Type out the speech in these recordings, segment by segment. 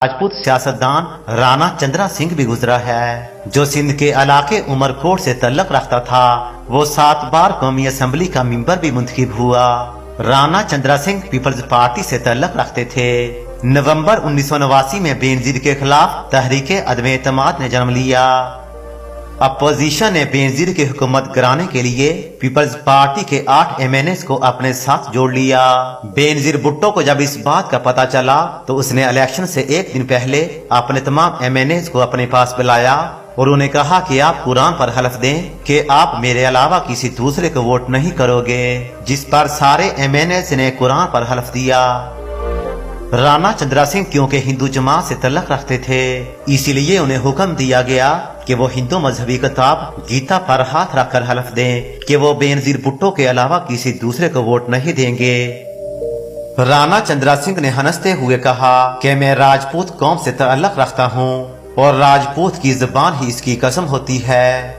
राजपूत सियासतदान राणा चंद्रा सिंह भी गुजरा है, जो सिंध के इलाके उमरकोट से तल्लक रखता था। वो 7 बार कौमी असम्बली का मेंबर भी मुंतखब हुआ। राणा चंद्रा सिंह पीपल्स पार्टी से तल्लक रखते थे। नवंबर 1989 में बेनजीर के खिलाफ तहरीके अदम एतमाद ने जन्म लिया। अपोजिशन ने बेनजीर की हुकूमत गिराने के लिए पीपल्स पार्टी के 8 MNAs को अपने साथ जोड़ लिया। बेनजीर भुट्टो को जब इस बात का पता चला तो उसने इलेक्शन से एक दिन पहले अपने तमाम MNAs को अपने पास बुलाया और उन्हें कहा कि आप कुरान पर हलफ दें कि आप मेरे अलावा किसी दूसरे को वोट नहीं करोगे, जिस पर सारे MNAs ने कुरान पर हलफ दिया। राणा चंद्रा सिंह क्योंकि हिंदू जमात से तल्लक रखते थे, इसीलिए उन्हें हुक्म दिया गया कि वो हिंदू मजहबी किताब गीता पर हाथ रखकर हलफ दें कि वो बेनजीर भुट्टो के अलावा किसी दूसरे को वोट नहीं देंगे। राणा चंद्रा सिंह ने हंसते हुए कहा कि मैं राजपूत कौम से तल्लक रखता हूँ और राजपूत की जुबान ही इसकी कसम होती है।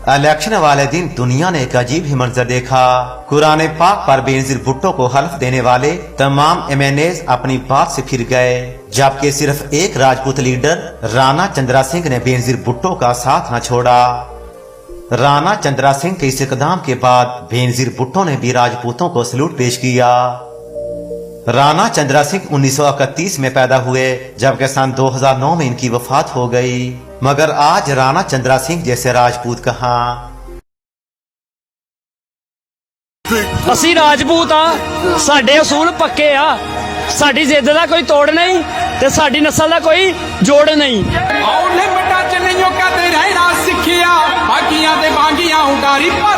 इलेक्शन वाले दिन दुनिया ने एक अजीब ही मंजर देखा। कुरान पाक पर बेनजीर भुट्टो को हल्फ देने वाले तमाम MNAs अपनी बात से फिर गए, जबकि सिर्फ एक राजपूत लीडर राणा चंद्रा सिंह ने बेनजीर भुट्टो का साथ न छोड़ा। राणा चंद्रा सिंह के इस इकदाम के बाद बेनजीर भुट्टो ने भी राजपूतों को सैल्यूट पेश किया। राणा चंद्रा सिंह 1931 में पैदा हुए, जबकि सन 2009 में इनकी वफात हो गई। मगर आज राणा चंद्रा सिंह जैसे राजपूत कहाँ। ਅਸੀਂ ਰਾਜਪੂਤ ਆ, ਸਾਡੇ ਅਸੂਲ ਪੱਕੇ ਆ, ਸਾਡੀ ਜ਼ਿੱਦ ਦਾ ਕੋਈ ਤੋੜ ਨਹੀਂ ਤੇ ਸਾਡੀ ਨਸਲ ਦਾ ਕੋਈ ਜੋੜ ਨਹੀਂ। ਔਲੇ ਵੱਡਾ ਚੱਲਿਓ ਕਦੇ ਰਹਿਣਾ ਸਿੱਖਿਆ, ਬਾਗੀਆਂ ਤੇ ਬਾਗੀਆਂ ਉਡਾਰੀ ਪਰ